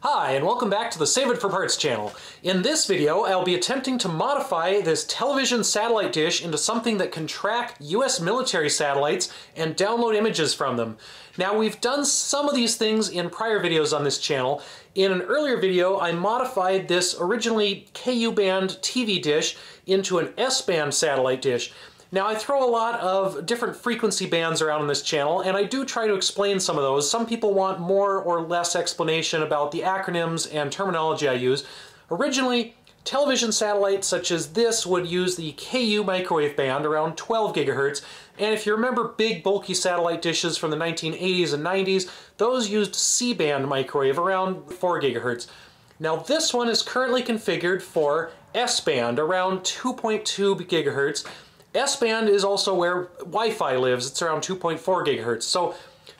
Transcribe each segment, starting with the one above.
Hi, and welcome back to the Save It for Parts channel. In this video, I'll be attempting to modify this television satellite dish into something that can track US military satellites and download images from them. Now, we've done some of these things in prior videos on this channel. In an earlier video, I modified this originally Ku-band TV dish into an S-band satellite dish. Now, I throw a lot of different frequency bands around on this channel, and I do try to explain some of those. Some people want more or less explanation about the acronyms and terminology I use. Originally, television satellites such as this would use the Ku microwave band around 12 gigahertz, and if you remember big bulky satellite dishes from the 1980s and 90s, those used C-band microwave around 4 gigahertz. Now, this one is currently configured for S-band around 2.2 gigahertz. S-band is also where Wi-Fi lives. It's around 2.4 gigahertz. So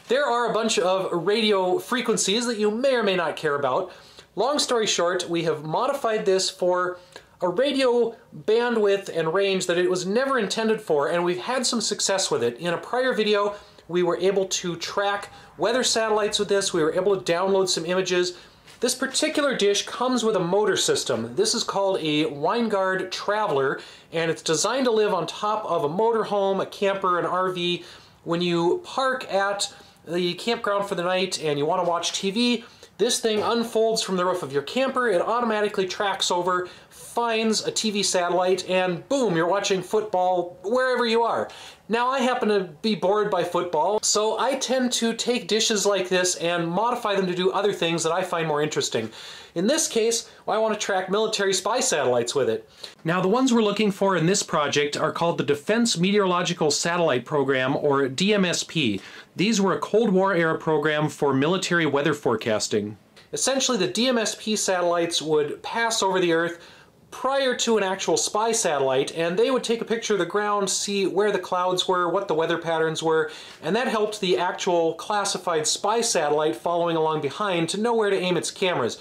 there are a bunch of radio frequencies that you may or may not care about. Long story short, we have modified this for a radio bandwidth and range that it was never intended for, and we've had some success with it. In a prior video, we were able to track weather satellites with this. We were able to download some images. This particular dish comes with a motor system. This is called a Winegard Traveler, and it's designed to live on top of a motorhome, a camper, an RV. When you park at the campground for the night and you want to watch TV, this thing unfolds from the roof of your camper, it automatically tracks over, finds a TV satellite, and boom, you're watching football wherever you are. Now, I happen to be bored by football, so I tend to take dishes like this and modify them to do other things that I find more interesting. In this case, I want to track military spy satellites with it. Now, the ones we're looking for in this project are called the Defense Meteorological Satellite Program, or DMSP. These were a Cold War era program for military weather forecasting. Essentially, the DMSP satellites would pass over the Earth prior to an actual spy satellite, and they would take a picture of the ground, see where the clouds were, what the weather patterns were, and that helped the actual classified spy satellite following along behind to know where to aim its cameras.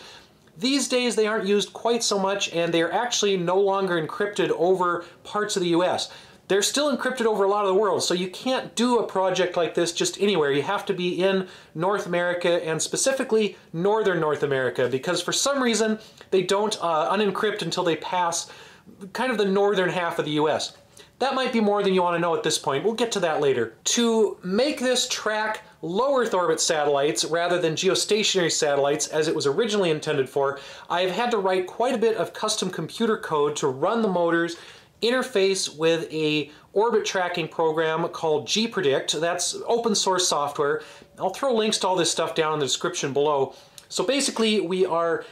These days they aren't used quite so much, and they're actually no longer encrypted over parts of the US. They're still encrypted over a lot of the world, so you can't do a project like this just anywhere. You have to be in North America, and specifically Northern North America, because for some reason they don't unencrypt until they pass kind of the northern half of the US. That might be more than you want to know at this point. We'll get to that later. To make this track low Earth orbit satellites rather than geostationary satellites as it was originally intended for, I've had to write quite a bit of custom computer code to run the motors, interface with a orbit tracking program called gPredict. That's open source software. I'll throw links to all this stuff down in the description below. So basically, we are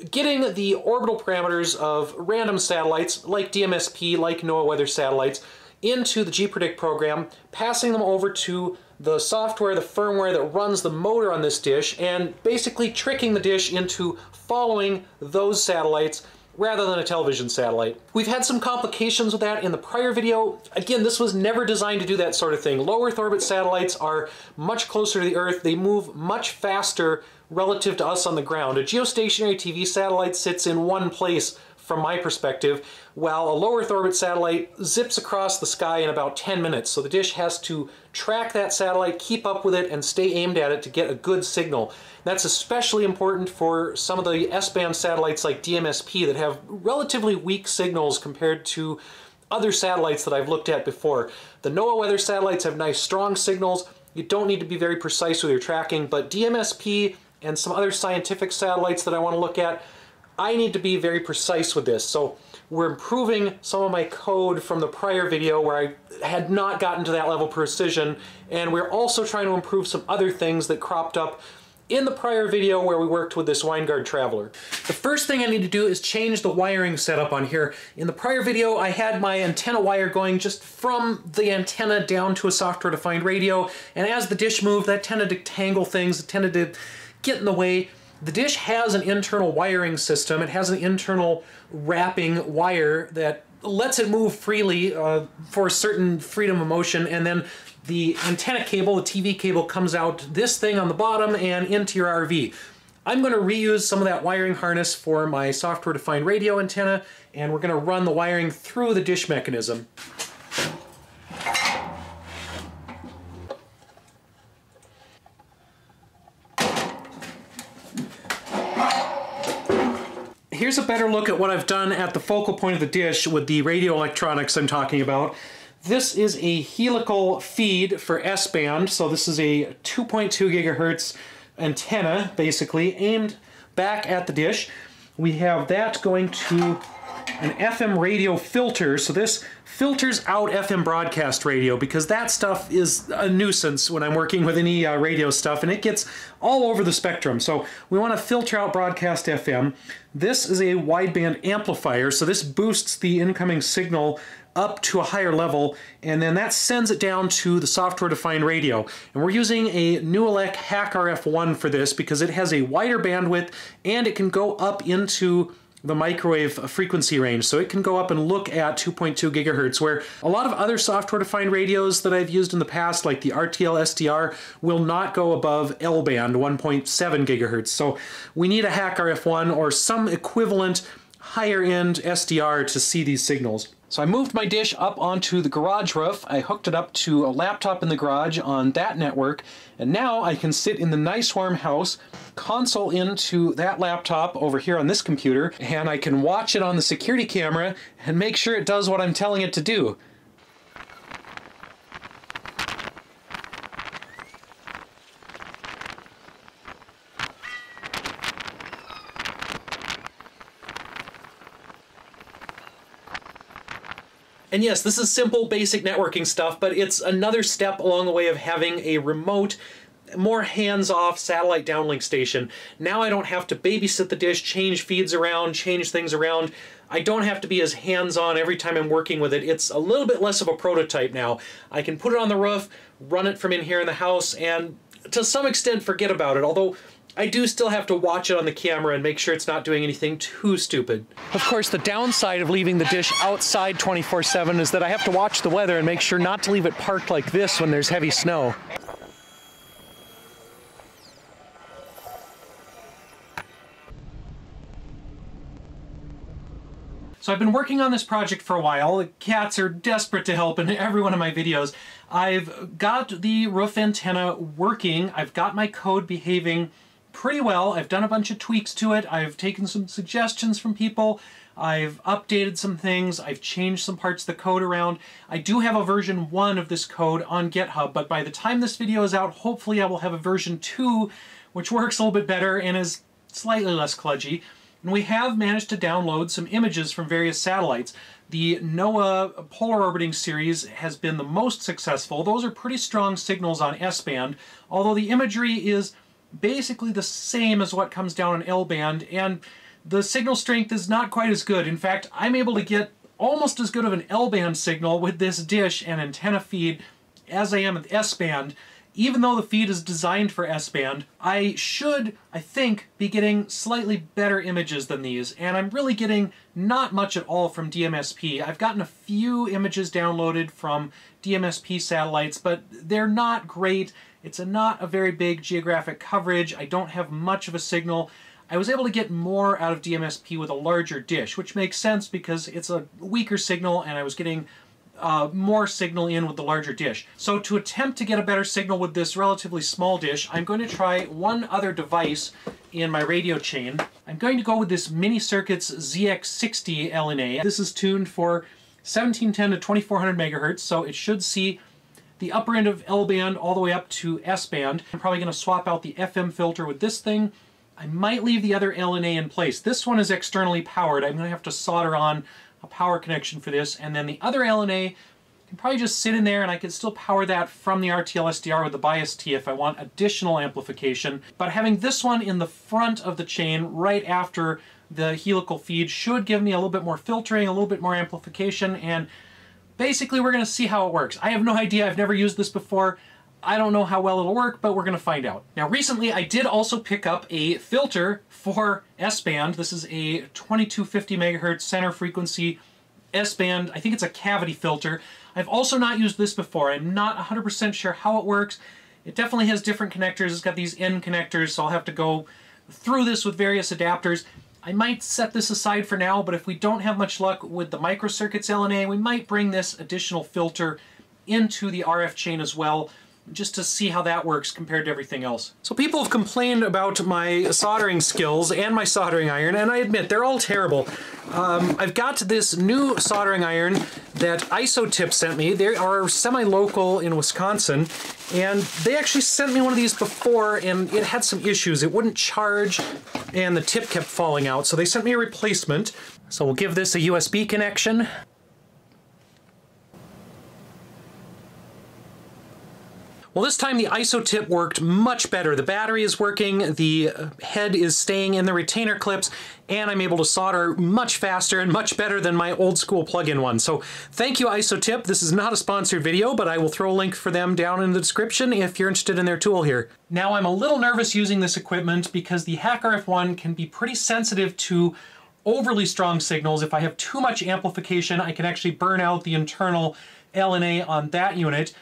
getting the orbital parameters of random satellites like DMSP, like NOAA weather satellites, into the gPredict program, passing them over to the software, the firmware that runs the motor on this dish, and basically tricking the dish into following those satellites rather than a television satellite. We've had some complications with that in the prior video. Again, this was never designed to do that sort of thing. Low Earth orbit satellites are much closer to the Earth. They move much faster relative to us on the ground. A geostationary TV satellite sits in one place from my perspective, while a low Earth orbit satellite zips across the sky in about 10 minutes. So the dish has to track that satellite, keep up with it, and stay aimed at it to get a good signal. That's especially important for some of the S-band satellites like DMSP that have relatively weak signals compared to other satellites that I've looked at before. The NOAA weather satellites have nice strong signals. You don't need to be very precise with your tracking, but DMSP and some other scientific satellites that I want to look at, I need to be very precise with this. So we're improving some of my code from the prior video where I had not gotten to that level of precision, and we're also trying to improve some other things that cropped up in the prior video where we worked with this Winegard Traveler. The first thing I need to do is change the wiring setup on here. In the prior video, I had my antenna wire going just from the antenna down to a software-defined radio, and as the dish moved, that tended to tangle things, it tended to get in the way. The dish has an internal wiring system. It has an internal wrapping wire that lets it move freely for a certain freedom of motion, and then the antenna cable, the TV cable, comes out this thing on the bottom and into your RV. I'm going to reuse some of that wiring harness for my software-defined radio antenna, and we're going to run the wiring through the dish mechanism. here's a better look at what I've done at the focal point of the dish with the radio electronics I'm talking about. This is a helical feed for S-band, so this is a 2.2 gigahertz antenna, basically, aimed back at the dish. We have that going to an FM radio filter, so this filters out FM broadcast radio because that stuff is a nuisance when I'm working with any radio stuff, and it gets all over the spectrum. So we want to filter out broadcast FM. This is a wideband amplifier, so this boosts the incoming signal up to a higher level, and then that sends it down to the software-defined radio. And we're using a Newelec HackRF1 for this because it has a wider bandwidth and it can go up into the microwave frequency range, so it can go up and look at 2.2 gigahertz, where a lot of other software-defined radios that I've used in the past, like the RTL SDR, will not go above L-band, 1.7 gigahertz. So we need a HackRF1 or some equivalent higher-end SDR to see these signals. So I moved my dish up onto the garage roof. I hooked it up to a laptop in the garage on that network, and now I can sit in the nice warm house, console into that laptop over here on this computer, and I can watch it on the security camera and make sure it does what I'm telling it to do. And yes, this is simple, basic networking stuff, but it's another step along the way of having a remote, more hands-off satellite downlink station. Now I don't have to babysit the dish, change feeds around, change things around. I don't have to be as hands-on every time I'm working with it. It's a little bit less of a prototype now. I can put it on the roof, run it from in here in the house, and to some extent forget about it, although I do still have to watch it on the camera and make sure it's not doing anything too stupid. Of course, the downside of leaving the dish outside 24/7 is that I have to watch the weather and make sure not to leave it parked like this when there's heavy snow. So I've been working on this project for a while. The cats are desperate to help in every one of my videos. I've got the roof antenna working. I've got my code behaving pretty well. I've done a bunch of tweaks to it. I've taken some suggestions from people. I've updated some things. I've changed some parts of the code around. I do have a version 1 of this code on GitHub, but by the time this video is out, hopefully I will have a version 2, which works a little bit better and is slightly less kludgy. And we have managed to download some images from various satellites. The NOAA Polar Orbiting Series has been the most successful. Those are pretty strong signals on S-band, although the imagery is basically the same as what comes down on L-band, and the signal strength is not quite as good. In fact, I'm able to get almost as good of an L-band signal with this dish and antenna feed as I am with S-band. Even though the feed is designed for S-band, I should, I think, be getting slightly better images than these, and I'm really getting not much at all from DMSP. I've gotten a few images downloaded from DMSP satellites, but they're not great. It's not a very big geographic coverage. I don't have much of a signal. I was able to get more out of DMSP with a larger dish, which makes sense because it's a weaker signal and I was getting more signal in with the larger dish. So to attempt to get a better signal with this relatively small dish, I'm going to try one other device in my radio chain. I'm going to go with this Mini Circuits ZX60 LNA. This is tuned for 1710 to 2400 megahertz, so it should see the upper end of L-band all the way up to S-band. I'm probably going to swap out the FM filter with this thing. I might leave the other LNA in place. This one is externally powered. I'm going to have to solder on a power connection for this, and then the other LNA can probably just sit in there and I can still power that from the RTL SDR with the bias T if I want additional amplification. But having this one in the front of the chain right after the helical feed should give me a little bit more filtering, a little bit more amplification, and basically we're going to see how it works. I have no idea. I've never used this before. I don't know how well it'll work, but we're going to find out. Now recently I did also pick up a filter for S-band. This is a 2250 megahertz center frequency S-band. I think it's a cavity filter. I've also not used this before. I'm not 100% sure how it works. It definitely has different connectors. It's got these N connectors, so I'll have to go through this with various adapters. I might set this aside for now, but if we don't have much luck with the microcircuits LNA, we might bring this additional filter into the RF chain as well. just to see how that works compared to everything else. So people have complained about my soldering skills and my soldering iron, and I admit they're all terrible. I've got this new soldering iron that IsoTip sent me. They are semi-local in Wisconsin, and they actually sent me one of these before, and it had some issues. It wouldn't charge, and the tip kept falling out, so they sent me a replacement. So we'll give this a USB connection. Well, this time the IsoTip worked much better. The battery is working, the head is staying in the retainer clips, and I'm able to solder much faster and much better than my old school plug-in one. So thank you, IsoTip. This is not a sponsored video, but I will throw a link for them down in the description if you're interested in their tool here. Now, I'm a little nervous using this equipment because the HackRF1 can be pretty sensitive to overly strong signals. If I have too much amplification, I can actually burn out the internal LNA on that unit.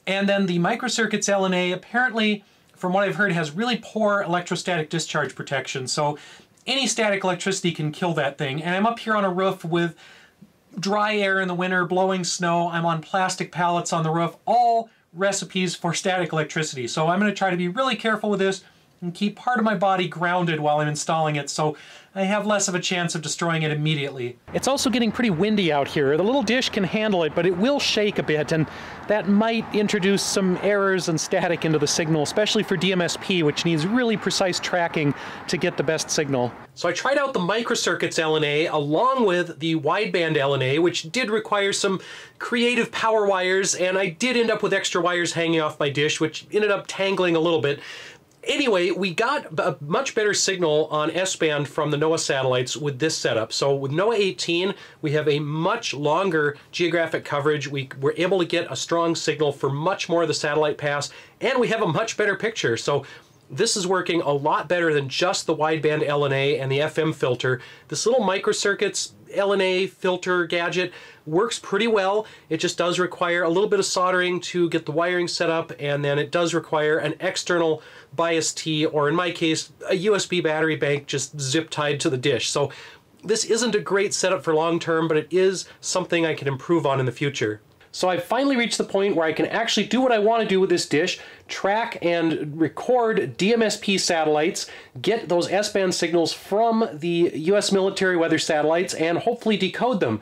And then the microcircuits LNA, apparently, from what I've heard, has really poor electrostatic discharge protection. So any static electricity can kill that thing. And I'm up here on a roof with dry air in the winter, blowing snow. I'm on plastic pallets on the roof, all recipes for static electricity. So I'm going to try to be really careful with this and keep part of my body grounded while I'm installing it, so I have less of a chance of destroying it immediately. It's also getting pretty windy out here. The little dish can handle it, but it will shake a bit, and that might introduce some errors and static into the signal, especially for DMSP, which needs really precise tracking to get the best signal. So I tried out the microcircuits LNA along with the wideband LNA, which did require some creative power wires, and I did end up with extra wires hanging off my dish, which ended up tangling a little bit. Anyway, we got a much better signal on S-band from the NOAA satellites with this setup. So with NOAA 18, we have a much longer geographic coverage. We were able to get a strong signal for much more of the satellite pass, and we have a much better picture. So this is working a lot better than just the wideband LNA and the FM filter. This little microcircuits LNA filter gadget works pretty well. It just does require a little bit of soldering to get the wiring set up, and then it does require an external bias tee, or in my case, a USB battery bank just zip tied to the dish. So this isn't a great setup for long term, but it is something I can improve on in the future. So I've finally reached the point where I can actually do what I want to do with this dish, track and record DMSP satellites, get those S-band signals from the US military weather satellites, and hopefully decode them.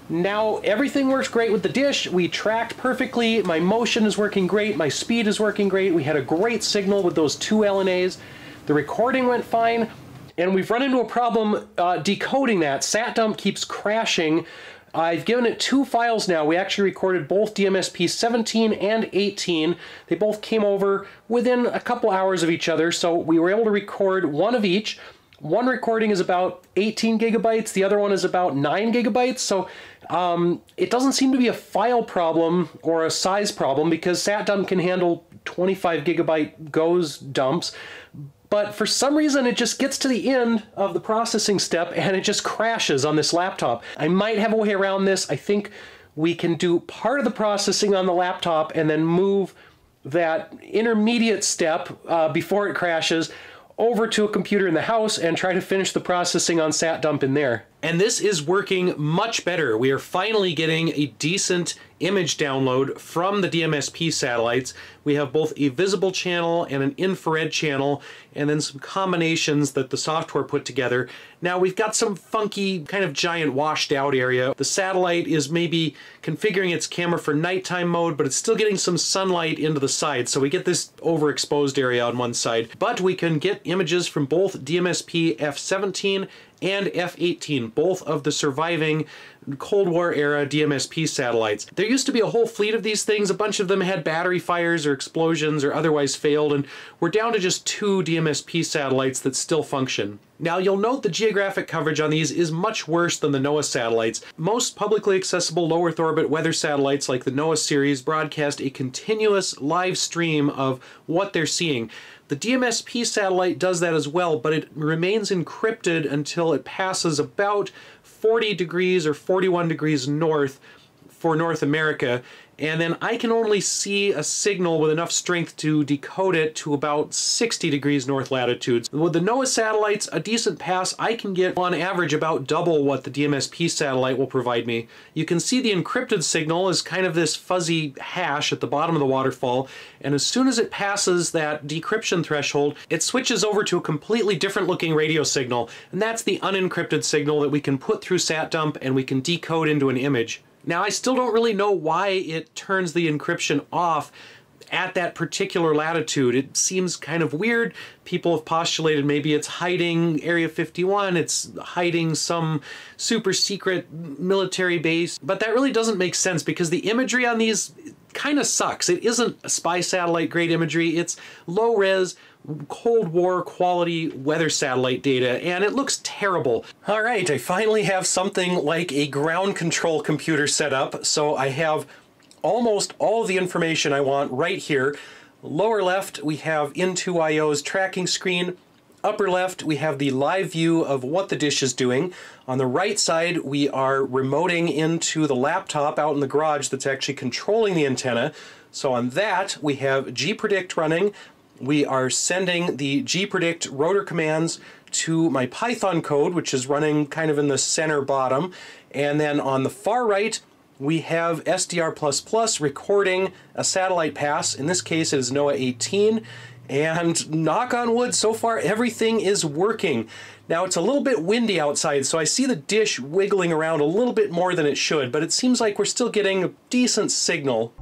Now, everything works great with the dish. We tracked perfectly, my motion is working great, my speed is working great, we had a great signal with those two LNAs, the recording went fine, and we've run into a problem decoding that. SatDump keeps crashing. I've given it two files now. We actually recorded both DMSP 17 and 18. They both came over within a couple hours of each other, so we were able to record one of each. One recording is about 18 gigabytes, the other one is about 9 gigabytes, so it doesn't seem to be a file problem or a size problem because SatDump can handle 25 gigabyte GOES dumps. But for some reason, it just gets to the end of the processing step and it just crashes on this laptop. I might have a way around this. I think we can do part of the processing on the laptop and then move that intermediate step before it crashes over to a computer in the house and try to finish the processing on SatDump in there. And this is working much better. We are finally getting a decent image download from the DMSP satellites. We have both a visible channel and an infrared channel, and then some combinations that the software put together. Now we've got some funky kind of giant washed out area. The satellite is maybe configuring its camera for nighttime mode, but it's still getting some sunlight into the side, so we get this overexposed area on one side. But we can get images from both DMSP F17 and F18, both of the surviving Cold War era DMSP satellites. There used to be a whole fleet of these things. A bunch of them had battery fires or explosions or otherwise failed, and we're down to just 2 DMSP satellites that still function. Now you'll note the geographic coverage on these is much worse than the NOAA satellites. Most publicly accessible low Earth orbit weather satellites like the NOAA series broadcast a continuous live stream of what they're seeing. The DMSP satellite does that as well, but it remains encrypted until it passes about 40 degrees or 41 degrees north for North America, and then I can only see a signal with enough strength to decode it to about 60 degrees north latitudes. With the NOAA satellites, a decent pass, I can get on average about double what the DMSP satellite will provide me. You can see the encrypted signal is kind of this fuzzy hash at the bottom of the waterfall, and as soon as it passes that decryption threshold, it switches over to a completely different looking radio signal, and that's the unencrypted signal that we can put through SatDump and we can decode into an image. Now, I still don't really know why it turns the encryption off at that particular latitude. It seems kind of weird. People have postulated maybe it's hiding Area 51, it's hiding some super secret military base, but that really doesn't make sense because the imagery on these kind of sucks. It isn't a spy satellite grade imagery, it's low res, Cold War quality weather satellite data, and it looks terrible. All right, I finally have something like a ground control computer set up, so I have almost all of the information I want right here. Lower left, we have In2IO's tracking screen. Upper left, we have the live view of what the dish is doing. On the right side, we are remoting into the laptop out in the garage that's actually controlling the antenna. So on that, we have gpredict running. We are sending the gpredict rotor commands to my Python code, which is running kind of in the center bottom. And then on the far right, we have SDR++ recording a satellite pass. In this case, it is NOAA 18. And knock on wood, so far everything is working. Now, it's a little bit windy outside, so I see the dish wiggling around a little bit more than it should, but it seems like we're still getting a decent signal.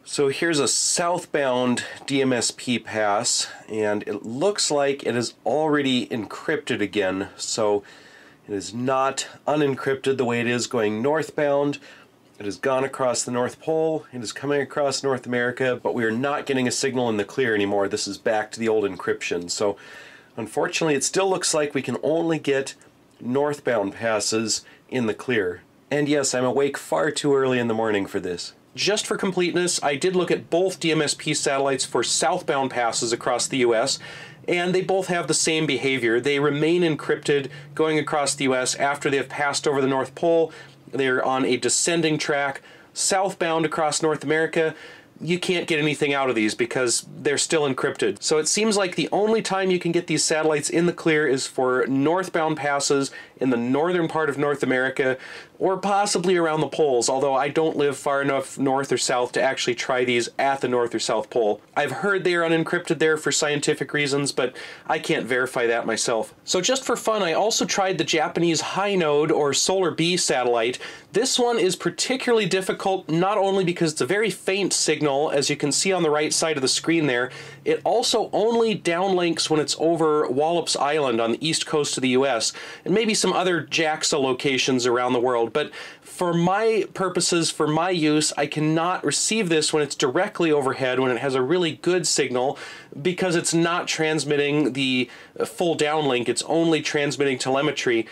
So here's a southbound DMSP pass, and it looks like it is already encrypted again. So it is not unencrypted the way it is going northbound. It has gone across the North Pole, it is coming across North America, but we are not getting a signal in the clear anymore. This is back to the old encryption. So unfortunately, it still looks like we can only get northbound passes in the clear. And yes, I'm awake far too early in the morning for this. Just for completeness, I did look at both DMSP satellites for southbound passes across the US, and they both have the same behavior. They remain encrypted going across the US after they have passed over the North Pole. They're on a descending track. Southbound across North America, you can't get anything out of these because they're still encrypted. So it seems like the only time you can get these satellites in the clear is for northbound passes in the northern part of North America, or possibly around the poles, although I don't live far enough north or south to actually try these at the North or South Pole. I've heard they are unencrypted there for scientific reasons, but I can't verify that myself. So just for fun, I also tried the Japanese Hinode or Solar B satellite. This one is particularly difficult, not only because it's a very faint signal, as you can see on the right side of the screen there, it also only downlinks when it's over Wallops Island on the east coast of the US, and maybe some other JAXA locations around the world. But for my purposes, for my use, I cannot receive this when it's directly overhead, when it has a really good signal, because it's not transmitting the full downlink, it's only transmitting telemetry.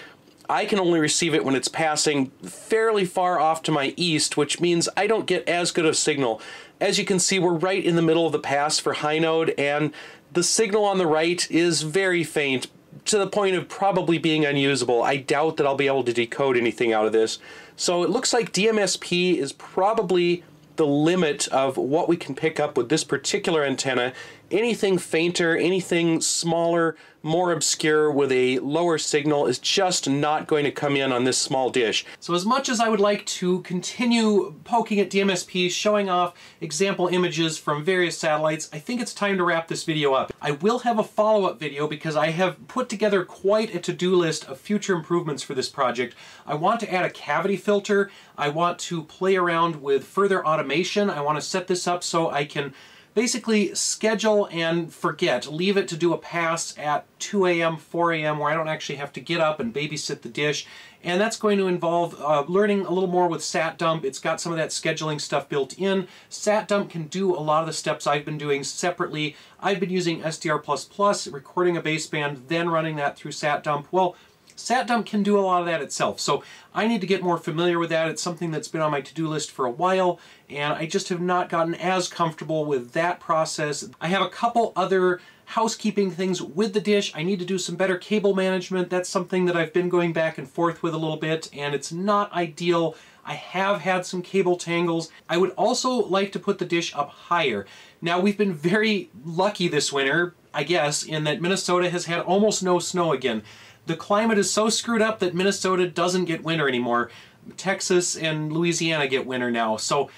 I can only receive it when it's passing fairly far off to my east, which means I don't get as good a signal. As you can see, we're right in the middle of the pass for Hinode, and the signal on the right is very faint, to the point of probably being unusable. I doubt that I'll be able to decode anything out of this. So it looks like DMSP is probably the limit of what we can pick up with this particular antenna. Anything fainter, anything smaller, more obscure with a lower signal is just not going to come in on this small dish. So as much as I would like to continue poking at DMSP, showing off example images from various satellites, I think it's time to wrap this video up. I will have a follow-up video because I have put together quite a to-do list of future improvements for this project. I want to add a cavity filter. I want to play around with further automation. I want to set this up so I can basically schedule and forget, leave it to do a pass at 2 a.m., 4 a.m. where I don't actually have to get up and babysit the dish. And that's going to involve learning a little more with SatDump. It's got some of that scheduling stuff built in. SatDump can do a lot of the steps I've been doing separately. I've been using SDR++, recording a baseband, then running that through SatDump. Well, SatDump can do a lot of that itself, so I need to get more familiar with that. It's something that's been on my to-do list for a while, and I just have not gotten as comfortable with that process. I have a couple other housekeeping things with the dish. I need to do some better cable management. That's something that I've been going back and forth with a little bit, and it's not ideal. I have had some cable tangles. I would also like to put the dish up higher. Now, we've been very lucky this winter, I guess, in that Minnesota has had almost no snow again. The climate is so screwed up that Minnesota doesn't get winter anymore. Texas and Louisiana get winter now. So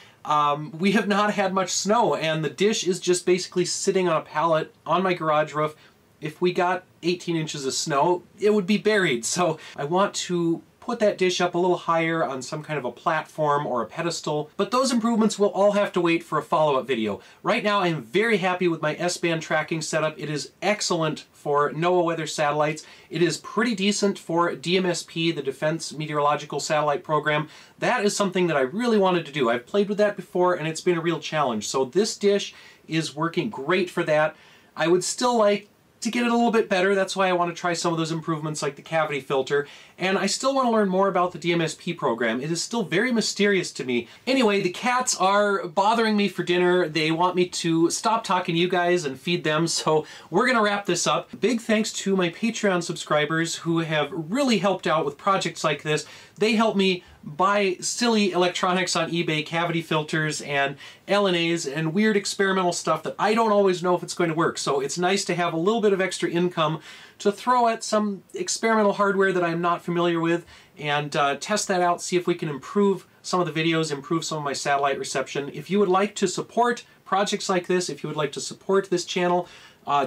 we have not had much snow, and the dish is just basically sitting on a pallet on my garage roof. If we got 18 inches of snow, it would be buried. So I want to put that dish up a little higher on some kind of a platform or a pedestal, but those improvements will all have to wait for a follow-up video. Right now, I'm very happy with my S-band tracking setup. It is excellent for NOAA weather satellites. It is pretty decent for DMSP, the Defense Meteorological Satellite Program. That is something that I really wanted to do. I've played with that before, and it's been a real challenge. So this dish is working great for that. I would still like to get it a little bit better. That's why I want to try some of those improvements like the cavity filter. And I still want to learn more about the DMSP program. It is still very mysterious to me. Anyway, the cats are bothering me for dinner. They want me to stop talking to you guys and feed them, so we're going to wrap this up. Big thanks to my Patreon subscribers who have really helped out with projects like this. They help me buy silly electronics on eBay, cavity filters and LNAs and weird experimental stuff that I don't always know if it's going to work. So it's nice to have a little bit of extra income to throw at some experimental hardware that I'm not familiar with and test that out, see if we can improve some of the videos, improve some of my satellite reception. If you would like to support projects like this, if you would like to support this channel,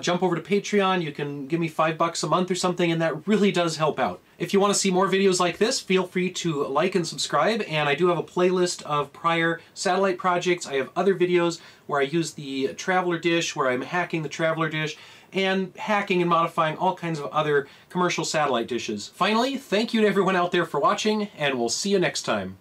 jump over to Patreon. You can give me $5 a month or something, and that really does help out. If you want to see more videos like this, feel free to like and subscribe, and I do have a playlist of prior satellite projects. I have other videos where I use the Traveler dish, where I'm hacking the Traveler dish, and hacking and modifying all kinds of other commercial satellite dishes. Finally, thank you to everyone out there for watching, and we'll see you next time.